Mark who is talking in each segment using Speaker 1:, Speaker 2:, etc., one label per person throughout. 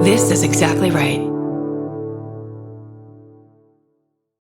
Speaker 1: This is exactly right.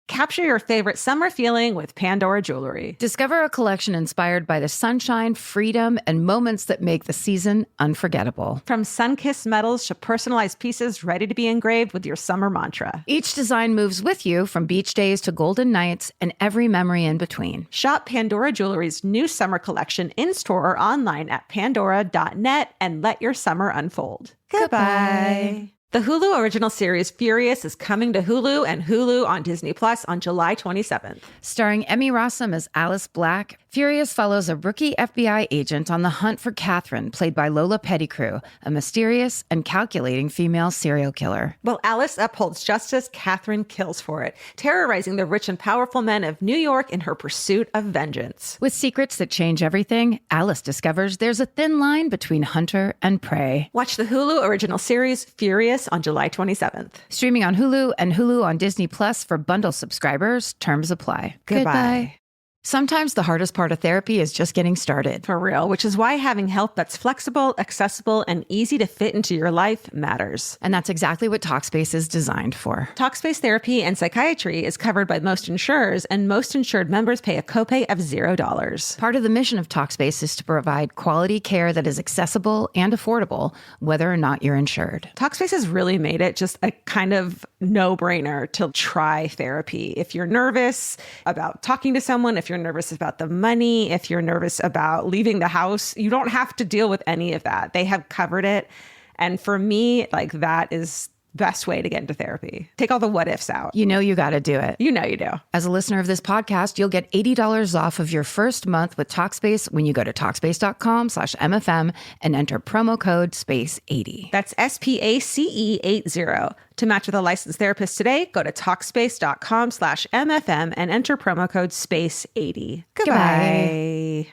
Speaker 2: Capture your favorite summer feeling with Pandora Jewelry.
Speaker 3: Discover a collection inspired by the sunshine, freedom, and moments that make the season unforgettable.
Speaker 2: From sun-kissed metals to personalized pieces ready to be engraved with your summer mantra.
Speaker 3: Each design moves with you from beach days to golden nights and every memory in between.
Speaker 2: Shop Pandora Jewelry's new summer collection in-store or online at pandora.net and let your summer unfold. Goodbye. The Hulu original series Furious is coming to Hulu and Hulu on Disney Plus on July 27th.
Speaker 3: Starring Emmy Rossum as Alice Black, Furious follows a rookie FBI agent on the hunt for Catherine, played by Lola Pettigrew, a mysterious and calculating female serial killer.
Speaker 2: While Alice upholds justice, Catherine kills for it, terrorizing the rich and powerful men of New York in her pursuit of vengeance.
Speaker 3: With secrets that change everything, Alice discovers there's a thin line between hunter and prey.
Speaker 2: Watch the Hulu original series Furious on July 27th.
Speaker 3: Streaming on Hulu and Hulu on Disney Plus for bundle subscribers. Terms apply.
Speaker 2: Goodbye.
Speaker 3: Sometimes the hardest part of therapy is just getting started.
Speaker 2: For real, which is why having help that's flexible, accessible, and easy to fit into your life matters.
Speaker 3: And that's exactly what Talkspace is designed for.
Speaker 2: Talkspace therapy and psychiatry is covered by most insurers, and most insured members pay a copay of $0.
Speaker 3: Part of the mission of Talkspace is to provide quality care that is accessible and affordable, whether or not you're insured.
Speaker 2: Talkspace has really made it just a kind of no-brainer to try therapy. If you're nervous about talking to someone, if you're nervous about the money, if you're nervous about leaving the house, you don't have to deal with any of that. They have covered it. And for me, like, that is the best way to get into therapy. Take all the what ifs out.
Speaker 3: You know you got to do it.
Speaker 2: You know you do.
Speaker 3: As a listener of this podcast, you'll get $80 off of your first month with Talkspace when you go to Talkspace.com/MFM and enter promo code SPACE80.
Speaker 2: That's SPACE80. To match with a licensed therapist today, go to Talkspace.com/MFM and enter promo code SPACE80. Goodbye.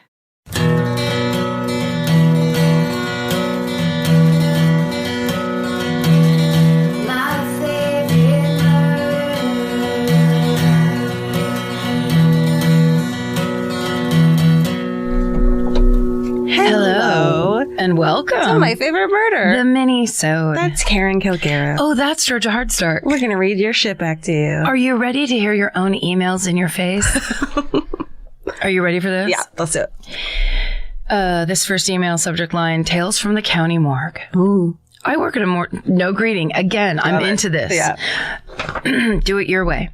Speaker 3: Hello and welcome
Speaker 4: to My Favorite Murder.
Speaker 3: The Minisode.
Speaker 4: That's Karen Kilgara.
Speaker 3: Oh, that's Georgia Hardstark.
Speaker 4: We're going to read your shit back to you.
Speaker 3: Are you ready to hear your own emails in your face? Are you ready for this?
Speaker 4: Yeah, let's do it.
Speaker 3: This first email subject line, Tales from the County Morgue.
Speaker 4: Ooh.
Speaker 3: I work at a no greeting. Again, I'm into this.
Speaker 4: Yeah.
Speaker 3: Do it your way.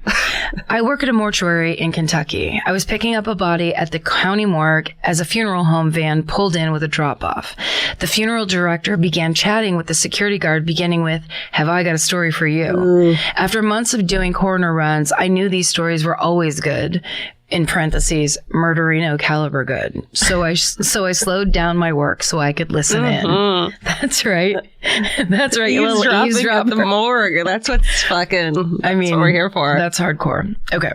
Speaker 3: I work at a mortuary in Kentucky. I was picking up a body at the county morgue as a funeral home van pulled in with a drop-off. The funeral director began chatting with the security guard, beginning with, "Have I got a story for you?"
Speaker 4: Ooh.
Speaker 3: After months of doing coroner runs, I knew these stories were always good. In parentheses, murderino caliber good. So I slowed down my work so I could listen in. That's right. That's right.
Speaker 4: Eavesdropping at the morgue. That's what's fucking. That's what we're here for.
Speaker 3: That's hardcore. Okay.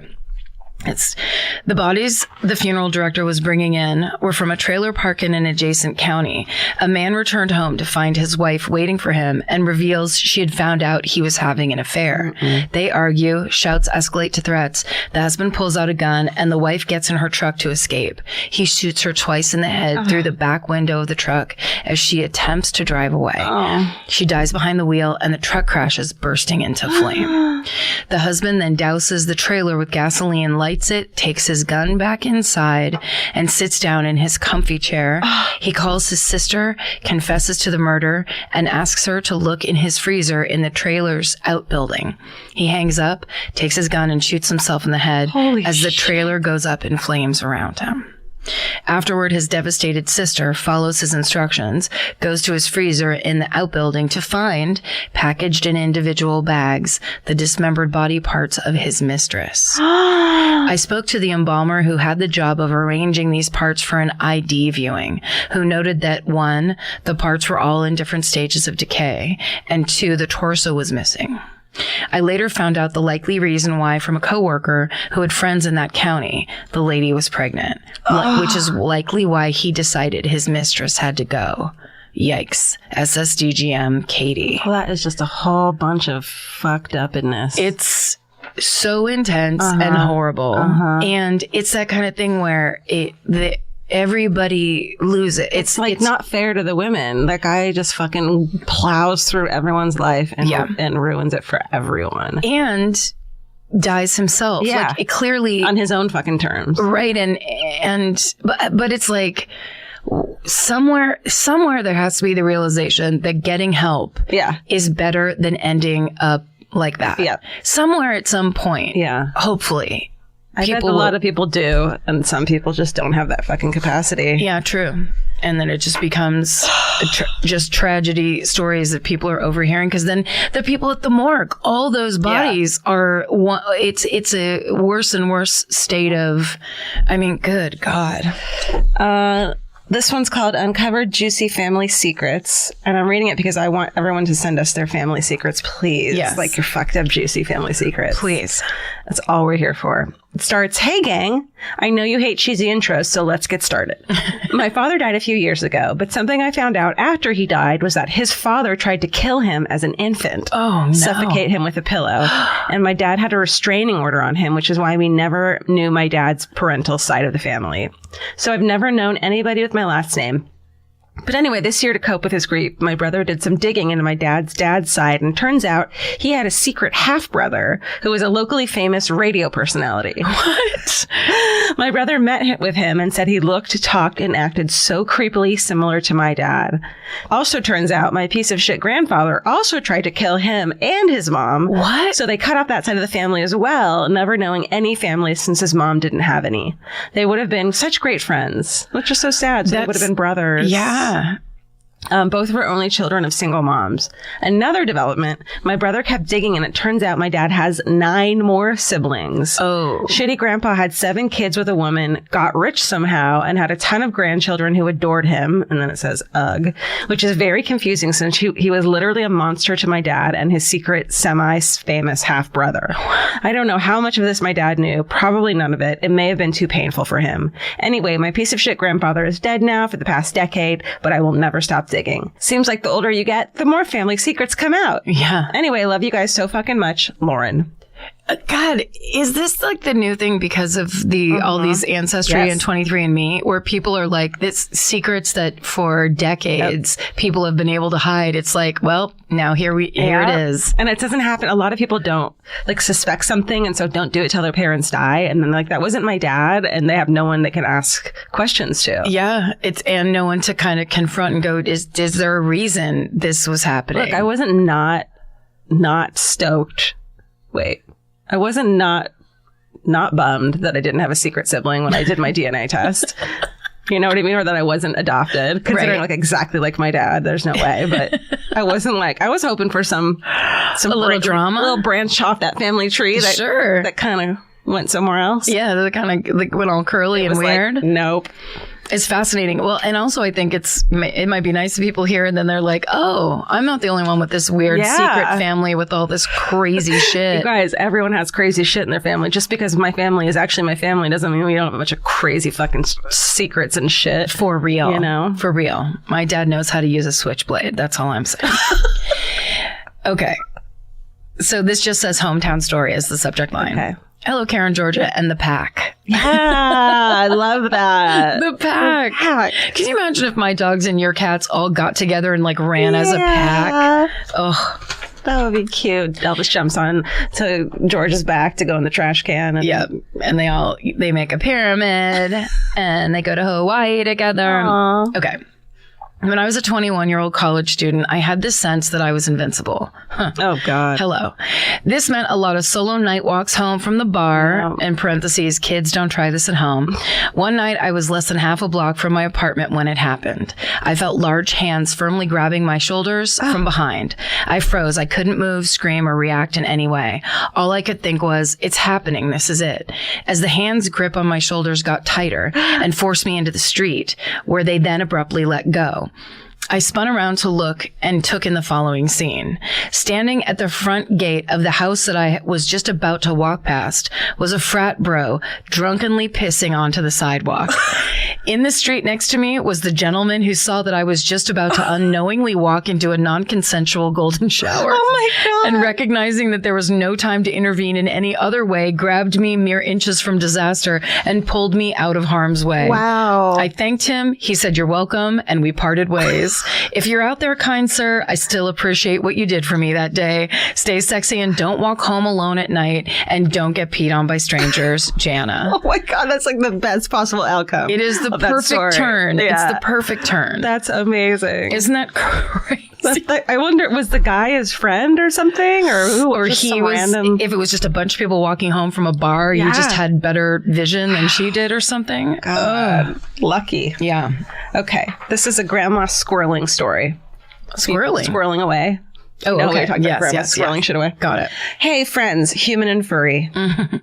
Speaker 3: The bodies the funeral director was bringing in were from a trailer park in an adjacent county. A man returned home to find his wife waiting for him and reveals she had found out he was having an affair. Mm-mm. They argue, shouts escalate to threats. The husband pulls out a gun and the wife gets in her truck to escape. He shoots her twice in the head through the back window of the truck as she attempts to drive away. She dies behind the wheel and the truck crashes, bursting into flame. The husband then douses the trailer with gasoline, lights it, takes his gun back inside, and sits down in his comfy chair. He calls his sister, confesses to the murder, and asks her to look in his freezer in the trailer's outbuilding. He hangs up, takes his gun, and shoots himself in the head as the trailer goes up in flames around him. Afterward, his devastated sister follows his instructions, goes to his freezer in the outbuilding to find, packaged in individual bags, the dismembered body parts of his mistress. I spoke to the embalmer who had the job of arranging these parts for an ID viewing, who noted that 1, the parts were all in different stages of decay, and 2, the torso was missing. I later found out the likely reason why from a coworker who had friends in that county. The lady was pregnant, which is likely why he decided his mistress had to go. Yikes. SSDGM, Katie.
Speaker 4: Well, that is just a whole bunch of fucked upness.
Speaker 3: It's so intense and horrible. And it's that kind of thing where everybody lose it.
Speaker 4: It's not fair to the women. That guy just fucking plows through everyone's life and ruins it for everyone.
Speaker 3: And dies himself.
Speaker 4: Yeah.
Speaker 3: Like, it clearly
Speaker 4: on his own fucking terms.
Speaker 3: Right. But it's like somewhere there has to be the realization that getting help is better than ending up like that.
Speaker 4: Yeah.
Speaker 3: Somewhere at some point.
Speaker 4: Yeah.
Speaker 3: Hopefully.
Speaker 4: I bet a lot of people do, and some people just don't have that fucking capacity.
Speaker 3: Yeah, true. And then it just becomes just tragedy stories that people are overhearing, because then the people at the morgue, all those bodies are, it's a worse and worse state of, I mean, good God.
Speaker 4: This one's called Uncovered Juicy Family Secrets. And I'm reading it because I want everyone to send us their family secrets, please.
Speaker 3: Yes.
Speaker 4: Like your fucked up juicy family secrets.
Speaker 3: Please.
Speaker 4: That's all we're here for. It starts, hey gang, I know you hate cheesy intros, so let's get started. My father died a few years ago, but something I found out after he died was that his father tried to kill him as an infant.
Speaker 3: Oh, no.
Speaker 4: Suffocate him with a pillow. And my dad had a restraining order on him, which is why we never knew my dad's parental side of the family. So I've never known anybody with my last name. But anyway, this year, to cope with his grief, my brother did some digging into my dad's side, and turns out he had a secret half-brother who was a locally famous radio personality.
Speaker 3: What?
Speaker 4: My brother met with him and said he looked, talked, and acted so creepily similar to my dad. Also turns out my piece of shit grandfather also tried to kill him and his mom.
Speaker 3: What?
Speaker 4: So they cut off that side of the family as well, never knowing any family since his mom didn't have any. They would have been such great friends, which is so sad. So they would have been brothers.
Speaker 3: Yeah.
Speaker 4: Both were only children of single moms. Another development, my brother kept digging, and it turns out my dad has 9 more siblings.
Speaker 3: Oh.
Speaker 4: Shitty grandpa had 7 kids with a woman, got rich somehow, and had a ton of grandchildren who adored him. And then it says, ugh, which is very confusing since he was literally a monster to my dad and his secret semi-famous half-brother. I don't know how much of this my dad knew. Probably none of it. It may have been too painful for him. Anyway, my piece of shit grandfather is dead now for the past decade, but I will never stop digging. Seems like the older you get, the more family secrets come out.
Speaker 3: Yeah.
Speaker 4: Anyway, love you guys so fucking much. Lauren.
Speaker 3: God, is this like the new thing because of the all these Ancestry and 23andMe, where people are like, this secrets that for decades people have been able to hide? It's like, well, now here it is.
Speaker 4: And it doesn't happen. A lot of people don't like suspect something, and so don't do it till their parents die. And then like, that wasn't my dad, and they have no one they can ask questions to.
Speaker 3: Yeah, and no one to kind of confront and go, is there a reason this was happening?
Speaker 4: Look, I wasn't not stoked. Wait. I wasn't not bummed that I didn't have a secret sibling when I did my DNA test. You know what I mean? Or that I wasn't adopted, considering like exactly like my dad. There's no way, but I wasn't like, I was hoping for some
Speaker 3: little drama,
Speaker 4: a little branch off that family tree that kind of went somewhere else.
Speaker 3: Yeah, that kind of like went all curly and weird.
Speaker 4: Like, nope.
Speaker 3: It's fascinating. Well, and also I think it might be nice if people hear and then they're like, oh, I'm not the only one with this weird secret family with all this crazy shit.
Speaker 4: You guys, everyone has crazy shit in their family. Just because my family is actually my family doesn't mean we don't have a bunch of crazy fucking secrets and shit.
Speaker 3: For real.
Speaker 4: You know?
Speaker 3: For real. My dad knows how to use a switchblade. That's all I'm saying. Okay. So this just says hometown story as the subject line.
Speaker 4: Okay.
Speaker 3: Hello, Karen, Georgia, and the pack.
Speaker 4: Yeah, I love that.
Speaker 3: The pack. Can you imagine if my dogs and your cats all got together and like ran as a pack? Oh,
Speaker 4: that would be cute. Elvis jumps on to George's back to go in the trash can. And
Speaker 3: and they make a pyramid and they go to Hawaii together.
Speaker 4: Aww.
Speaker 3: Okay. When I was a 21-year-old college student, I had this sense that I was invincible. Huh.
Speaker 4: Oh, God.
Speaker 3: Hello. This meant a lot of solo night walks home from the bar. In parentheses, kids don't try this at home. One night, I was less than half a block from my apartment when it happened. I felt large hands firmly grabbing my shoulders from behind. I froze. I couldn't move, scream, or react in any way. All I could think was, it's happening. This is it. As the hands' grip on my shoulders got tighter and forced me into the street, where they then abruptly let go. I spun around to look and took in the following scene. Standing at the front gate of the house that I was just about to walk past was a frat bro drunkenly pissing onto the sidewalk. In the street next to me was the gentleman who saw that I was just about to unknowingly walk into a non-consensual golden shower.
Speaker 4: Oh my God.
Speaker 3: And recognizing that there was no time to intervene in any other way, grabbed me mere inches from disaster and pulled me out of harm's way.
Speaker 4: Wow.
Speaker 3: I thanked him. He said, "You're welcome," and we parted ways. If you're out there, kind sir, I still appreciate what you did for me that day. Stay sexy and don't walk home alone at night, and don't get peed on by strangers. Jana.
Speaker 4: Oh my God, that's like the best possible outcome.
Speaker 3: It is the perfect turn.
Speaker 4: Yeah.
Speaker 3: It's the perfect turn.
Speaker 4: That's amazing.
Speaker 3: Isn't that crazy?
Speaker 4: I wonder, was the guy his friend or something? Or who?
Speaker 3: Or
Speaker 4: Just
Speaker 3: he
Speaker 4: some
Speaker 3: was,
Speaker 4: random...
Speaker 3: if it was just a bunch of people walking home from a bar, you just had better vision than she did or something.
Speaker 4: God, lucky.
Speaker 3: Yeah.
Speaker 4: Okay, this is a grandma squirreling story.
Speaker 3: Squirreling?
Speaker 4: Squirreling away.
Speaker 3: Oh,
Speaker 4: No,
Speaker 3: okay.
Speaker 4: we talked about grandma squirreling shit away.
Speaker 3: Got it.
Speaker 4: Hey, friends, human and furry.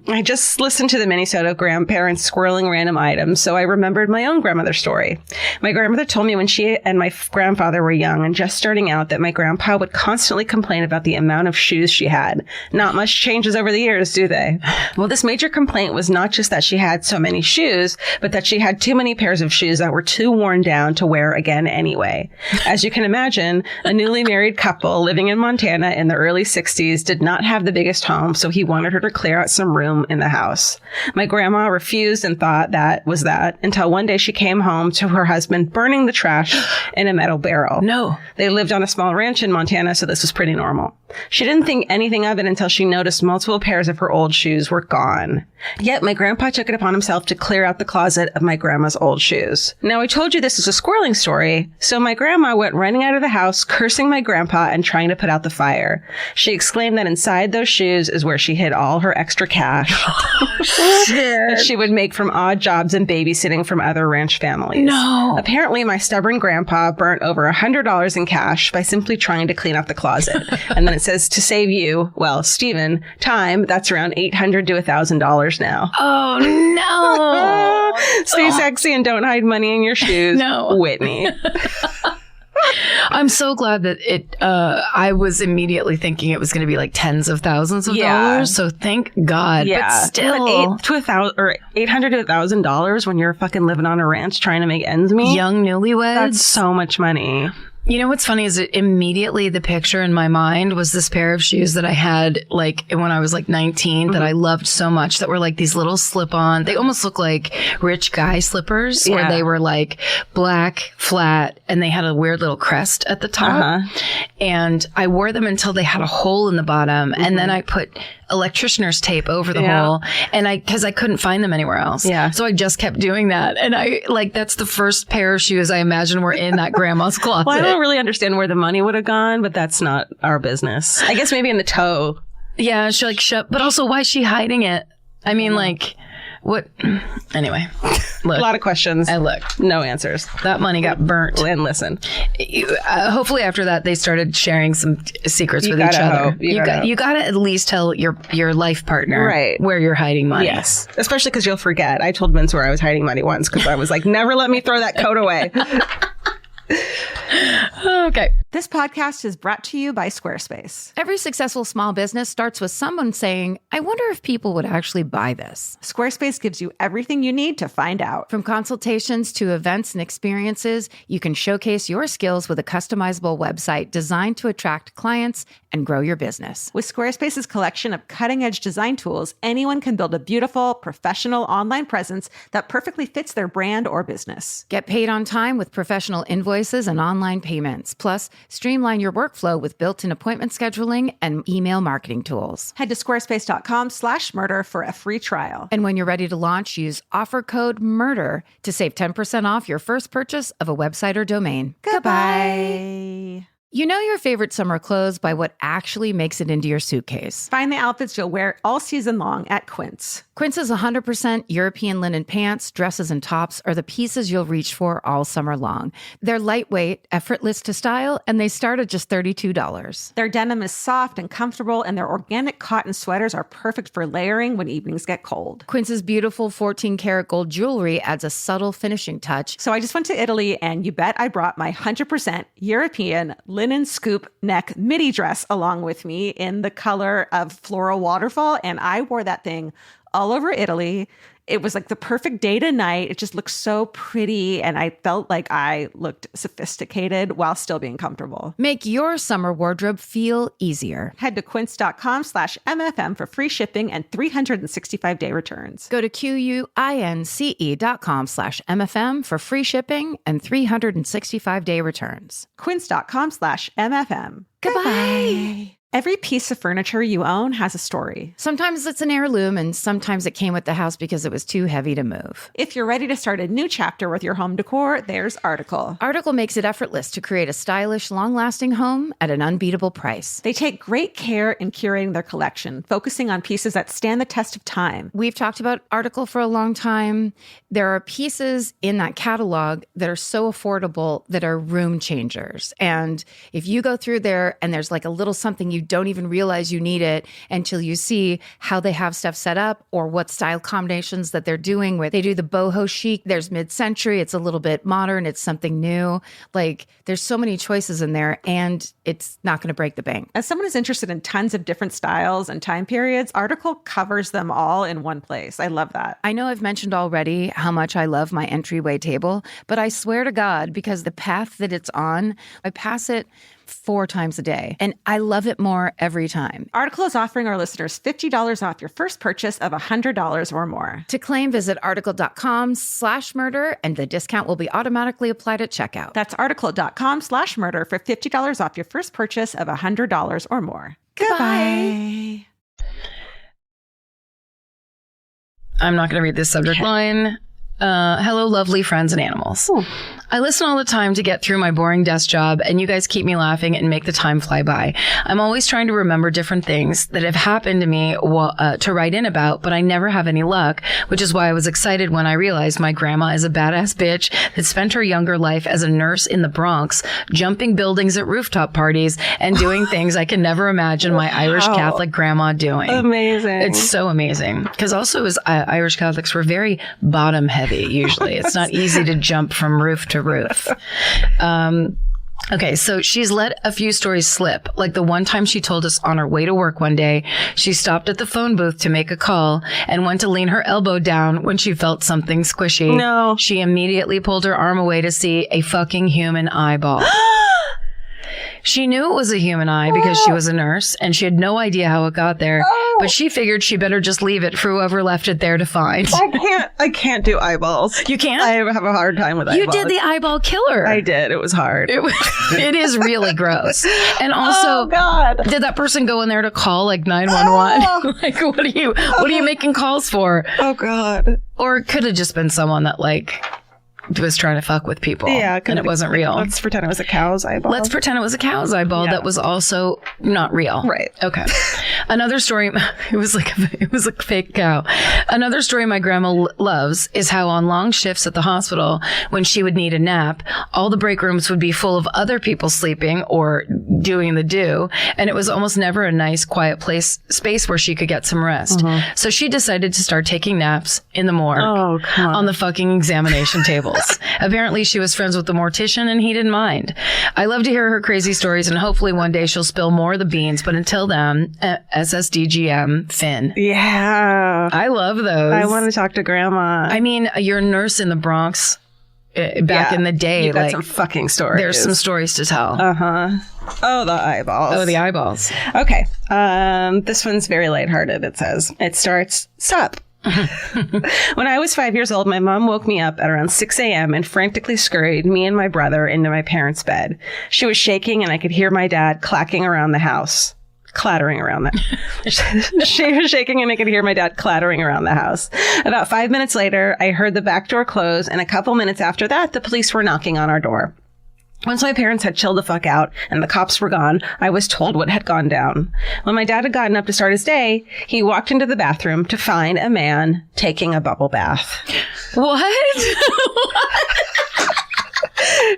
Speaker 4: I just listened to the Minisode of grandparents squirreling random items, so I remembered my own grandmother's story. My grandmother told me when she and my grandfather were young and just starting out that my grandpa would constantly complain about the amount of shoes she had. Not much changes over the years, do they? Well, this major complaint was not just that she had so many shoes, but that she had too many pairs of shoes that were too worn down to wear again anyway. As you can imagine, a newly married couple living in Montana in the early 60s did not have the biggest home, so he wanted her to clear out some room in the house. My grandma refused and thought that was that until one day she came home to her husband burning the trash in a metal barrel.
Speaker 3: No.
Speaker 4: They lived on a small ranch in Montana, so this was pretty normal. She didn't think anything of it until she noticed multiple pairs of her old shoes were gone. Yet my grandpa took it upon himself to clear out the closet of my grandma's old shoes. Now, I told you this is a squirreling story, so my grandma went running out of the house, cursing my grandpa and trying to put out the fire. She exclaimed that inside those shoes is where she hid all her extra cash that she would make from odd jobs and babysitting from other ranch families.
Speaker 3: No.
Speaker 4: Apparently, my stubborn grandpa burnt over $100 in cash by simply trying to clean out the closet. And then it says, to save you, well, Stephen, time, that's around $800 to $1,000 now.
Speaker 3: Oh, no.
Speaker 4: Stay sexy and don't hide money in your shoes.
Speaker 3: No.
Speaker 4: Whitney.
Speaker 3: I'm so glad that I was immediately thinking it was going to be like tens of thousands of dollars. So thank God.
Speaker 4: Yeah.
Speaker 3: But still.
Speaker 4: $800 to $1,000 when you're fucking living on a ranch trying to make ends meet.
Speaker 3: Young newlyweds.
Speaker 4: That's so much money.
Speaker 3: You know what's funny is that immediately the picture in my mind was this pair of shoes that I had like when I was like 19 that I loved so much, that were like these little slip-on. They almost look like rich guy slippers where they were like black, flat, and they had a weird little crest at the top. And I wore them until they had a hole in the bottom. And then I put electricianer's tape over the hole, and because I couldn't find them anywhere else. So I just kept doing that. And that's the first pair of shoes I imagine were in that grandma's closet.
Speaker 4: Well, I don't really understand where the money would have gone, but that's not our business. I guess maybe in the toe.
Speaker 3: Yeah, she like shut, but also why is she hiding it? I mean, like, what? Anyway, look.
Speaker 4: A lot of questions.
Speaker 3: I look.
Speaker 4: No answers.
Speaker 3: That money got burnt.
Speaker 4: And listen.
Speaker 3: Hopefully after that, they started sharing some secrets with each other. You gotta at least tell your life partner where you're hiding money.
Speaker 4: Yes. Especially because you'll forget. I told Vince where I was hiding money once because I was like, never let me throw that coat away.
Speaker 3: Okay.
Speaker 2: This podcast is brought to you by Squarespace.
Speaker 1: Every successful small business starts with someone saying, I wonder if people would actually buy this.
Speaker 2: Squarespace gives you everything you need to find out.
Speaker 1: From consultations to events and experiences, you can showcase your skills with a customizable website designed to attract clients and grow your business.
Speaker 2: With Squarespace's collection of cutting-edge design tools, anyone can build a beautiful, professional online presence that perfectly fits their brand or business.
Speaker 1: Get paid on time with professional invoices and online payments. Plus, streamline your workflow with built-in appointment scheduling and email marketing tools.
Speaker 2: Head to squarespace.com/murder for a free trial.
Speaker 1: And when you're ready to launch, use offer code MURDER to save 10% off your first purchase of a website or domain.
Speaker 2: Goodbye.
Speaker 1: You know your favorite summer clothes by what actually makes it into your suitcase.
Speaker 2: Find the outfits you'll wear all season long at Quince.
Speaker 1: Quince's 100% European linen pants, dresses, and tops are the pieces you'll reach for all summer long. They're lightweight, effortless to style, and they start at just $32.
Speaker 2: Their denim is soft and comfortable, and their organic cotton sweaters are perfect for layering when evenings get cold.
Speaker 1: Quince's beautiful 14-karat gold jewelry adds a subtle finishing touch.
Speaker 2: So I just went to Italy, and you bet I brought my 100% European linen scoop neck midi dress along with me in the color of floral waterfall, and I wore that thing all over Italy. It was like the perfect day to night. It just looked so pretty, and I felt like I looked sophisticated while still being comfortable.
Speaker 1: Make your summer wardrobe feel easier.
Speaker 2: Head to quince.com/MFM for free shipping and 365-day returns.
Speaker 1: Go to QUINCE.com/MFM for free shipping and 365-day returns.
Speaker 2: Quince.com/MFM.
Speaker 1: Goodbye.
Speaker 2: Every piece of furniture you own has a story.
Speaker 1: Sometimes it's an heirloom, and sometimes it came with the house because it was too heavy to move.
Speaker 2: If you're ready to start a new chapter with your home decor, there's Article.
Speaker 1: Article makes it effortless to create a stylish, long-lasting home at an unbeatable price.
Speaker 2: They take great care in curating their collection, focusing on pieces that stand the test of time.
Speaker 1: We've talked about Article for a long time. There are pieces in that catalog that are so affordable that are room changers. And if you go through there and there's like a little something you don't even realize you need it until you see how they have stuff set up or what style combinations that they're doing with. They do the boho chic. There's mid-century. It's a little bit modern. It's something new. Like there's so many choices in there, and it's not going to break the bank.
Speaker 2: As someone who's interested in tons of different styles and time periods, Article covers them all in one place. I love that.
Speaker 1: I know I've mentioned already how much I love my entryway table, but I swear to God, because the path that it's on, I pass it 4 times a day, and I love it more every time.
Speaker 2: Article is offering our listeners $50 off your first purchase of $100 or more.
Speaker 1: To claim, visit article.com/murder, and the discount will be automatically applied at checkout.
Speaker 2: That's article.com/murder for $50 off your first purchase of $100 or more.
Speaker 1: Goodbye.
Speaker 3: I'm not going to read this subject line. Hello, lovely friends and animals.
Speaker 2: Ooh.
Speaker 3: I listen all the time to get through my boring desk job, and you guys keep me laughing and make the time fly by. I'm always trying to remember different things that have happened to me to write in about, but I never have any luck, which is why I was excited when I realized my grandma is a badass bitch that spent her younger life as a nurse in the Bronx, jumping buildings at rooftop parties and doing things I can never imagine my Irish Catholic grandma doing.
Speaker 4: Amazing.
Speaker 3: It's so amazing. Because also as Irish Catholics, we're very bottom heavy usually. It's not easy to jump from roof to roof. Okay, so she's let a few stories slip. Like the one time she told us on her way to work one day, she stopped at the phone booth to make a call and went to lean her elbow down when she felt something squishy.
Speaker 4: No.
Speaker 3: She immediately pulled her arm away to see a fucking human eyeball. She knew it was a human eye because she was a nurse, and she had no idea how it got there, but she figured she better just leave it for whoever left it there to find.
Speaker 4: I can't do eyeballs.
Speaker 3: You can't?
Speaker 4: I have a hard time with
Speaker 3: You
Speaker 4: eyeballs.
Speaker 3: did the eyeball killer.
Speaker 4: I did. It was hard.
Speaker 3: It is really gross. And also,
Speaker 4: Oh, God.
Speaker 3: did that person go in there to call like 911? Like, what are you making calls for?
Speaker 4: Oh, God.
Speaker 3: Or it could have just been someone that like was trying to fuck with people.
Speaker 4: Yeah.
Speaker 3: And it wasn't real.
Speaker 4: Let's pretend it was a cow's eyeball.
Speaker 3: Let's pretend it was a cow's eyeball that was also not real.
Speaker 4: Right.
Speaker 3: Okay. Another story, it was a fake cow. Another story my grandma loves is how on long shifts at the hospital, when she would need a nap, all the break rooms would be full of other people sleeping or doing the do. And it was almost never a nice, quiet space where she could get some rest. So she decided to start taking naps in the morgue on the fucking examination tables. Apparently she was friends with the mortician and he didn't mind. I love to hear her crazy stories, and hopefully one day she'll spill more of the beans. But until then, SSDGM, Finn.
Speaker 4: Yeah.
Speaker 3: I love those.
Speaker 4: I want to talk to Grandma.
Speaker 3: I mean, you're a nurse in the Bronx back in the day.
Speaker 4: You got
Speaker 3: like,
Speaker 4: some fucking stories.
Speaker 3: There's some stories to tell.
Speaker 4: Oh, the eyeballs.
Speaker 3: Oh, the eyeballs.
Speaker 4: Okay. This one's very lighthearted, it says. It starts, sup. When I was 5 years old, my mom woke me up at around 6 a.m. and frantically scurried me and my brother into my parents' bed. She was shaking and I could hear my dad clattering around the house. She was shaking and I could hear my dad clattering around the house. About 5 minutes later, I heard the back door close, and a couple minutes after that, the police were knocking on our door. Once my parents had chilled the fuck out and the cops were gone, I was told what had gone down. When my dad had gotten up to start his day, he walked into the bathroom to find a man taking a bubble bath.
Speaker 3: What?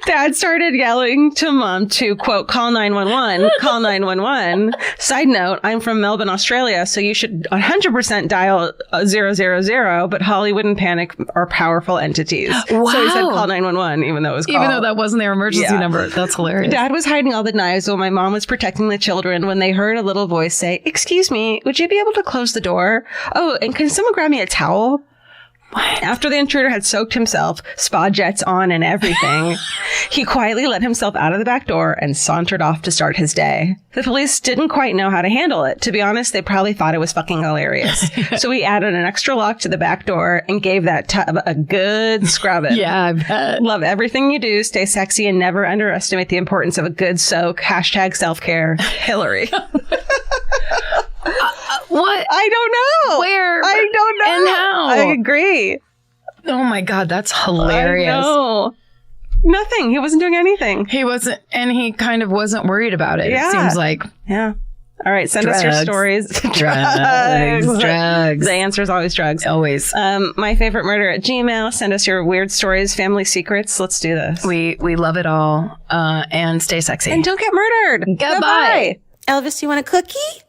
Speaker 4: Dad started yelling to Mom to, quote, call 911, call 911. Side note, I'm from Melbourne, Australia, so you should 100% dial 000, but Hollywood and Panic are powerful entities.
Speaker 3: Wow.
Speaker 4: So he said call 911, even though it was called.
Speaker 3: Even though that wasn't their emergency number. That's hilarious.
Speaker 4: Dad was hiding all the knives while my mom was protecting the children when they heard a little voice say, excuse me, would you be able to close the door? Oh, and can someone grab me a towel? What? After the intruder had soaked himself, spa jets on and everything, he quietly let himself out of the back door and sauntered off to start his day. The police didn't quite know how to handle it. To be honest, they probably thought it was fucking hilarious. So we added an extra lock to the back door and gave that tub a good scrubbing.
Speaker 3: Yeah, I bet.
Speaker 4: Love everything you do. Stay sexy and never underestimate the importance of a good soak. Hashtag self-care. Hillary.
Speaker 3: What?
Speaker 4: I don't know.
Speaker 3: Where?
Speaker 4: I don't know.
Speaker 3: And how?
Speaker 4: I agree.
Speaker 3: Oh my God, that's hilarious.
Speaker 4: I know. Nothing. He wasn't doing anything.
Speaker 3: He wasn't, and he kind of wasn't worried about it.
Speaker 4: Yeah.
Speaker 3: It seems like.
Speaker 4: Yeah. All right. Send us your stories.
Speaker 3: Drugs.
Speaker 4: The answer is always drugs.
Speaker 3: Always.
Speaker 4: My favorite murder at Gmail. Send us your weird stories, family secrets. Let's do this.
Speaker 3: We love it all. And stay sexy.
Speaker 4: And don't get murdered.
Speaker 3: Goodbye.
Speaker 2: Elvis, you want a cookie?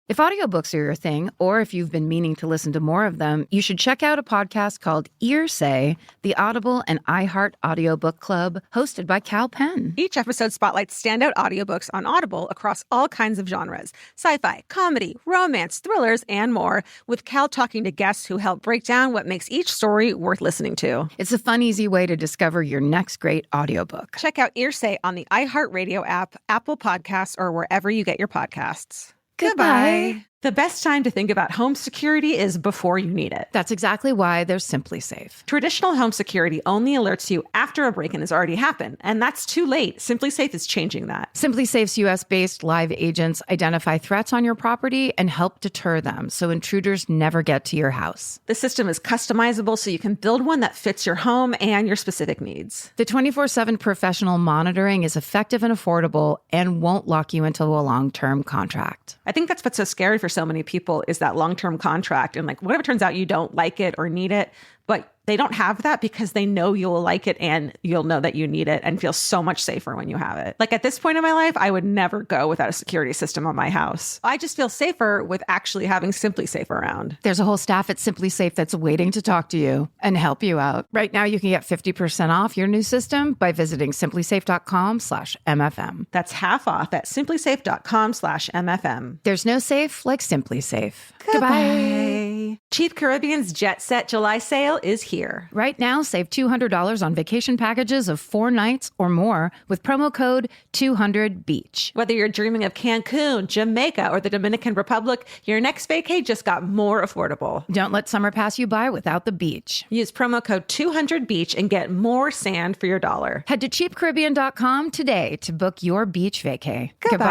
Speaker 1: If audiobooks are your thing, or if you've been meaning to listen to more of them, you should check out a podcast called Earsay, the Audible and iHeart Audiobook Club, hosted by Cal Penn.
Speaker 2: Each episode spotlights standout audiobooks on Audible across all kinds of genres: sci-fi, comedy, romance, thrillers, and more, with Cal talking to guests who help break down what makes each story worth listening to.
Speaker 1: It's a fun, easy way to discover your next great audiobook.
Speaker 2: Check out Earsay on the iHeartRadio app, Apple Podcasts, or wherever you get your podcasts.
Speaker 1: Goodbye.
Speaker 2: The best time to think about home security is before you need it.
Speaker 1: That's exactly why there's Simply Safe.
Speaker 2: Traditional home security only alerts you after a break-in has already happened, and that's too late. Simply Safe is changing that.
Speaker 1: Simply Safe's US-based live agents identify threats on your property and help deter them so intruders never get to your house.
Speaker 2: The system is customizable so you can build one that fits your home and your specific needs.
Speaker 1: The 24/7 professional monitoring is effective and affordable and won't lock you into a long-term contract.
Speaker 2: I think that's what's so scary for so many people is that long-term contract. And like, what if it turns out you don't like it or need it, but they don't have that because they know you'll like it and you'll know that you need it and feel so much safer when you have it. Like at this point in my life, I would never go without a security system on my house. I just feel safer with actually having Simply Safe around.
Speaker 1: There's a whole staff at Simply Safe that's waiting to talk to you and help you out. Right now, you can get 50% off your new system by visiting simplysafe.com/MFM.
Speaker 2: That's half off at simplysafe.com/MFM.
Speaker 1: There's no safe like Simply Safe.
Speaker 2: Goodbye. Cheap Caribbean's Jet Set July sale is here.
Speaker 1: Right now, save $200 on vacation packages of 4 nights or more with promo code 200BEACH.
Speaker 2: Whether you're dreaming of Cancun, Jamaica, or the Dominican Republic, your next vacay just got more affordable.
Speaker 1: Don't let summer pass you by without the beach.
Speaker 2: Use promo code 200BEACH and get more sand for your dollar.
Speaker 1: Head to cheapcaribbean.com today to book your beach vacay.
Speaker 2: Goodbye.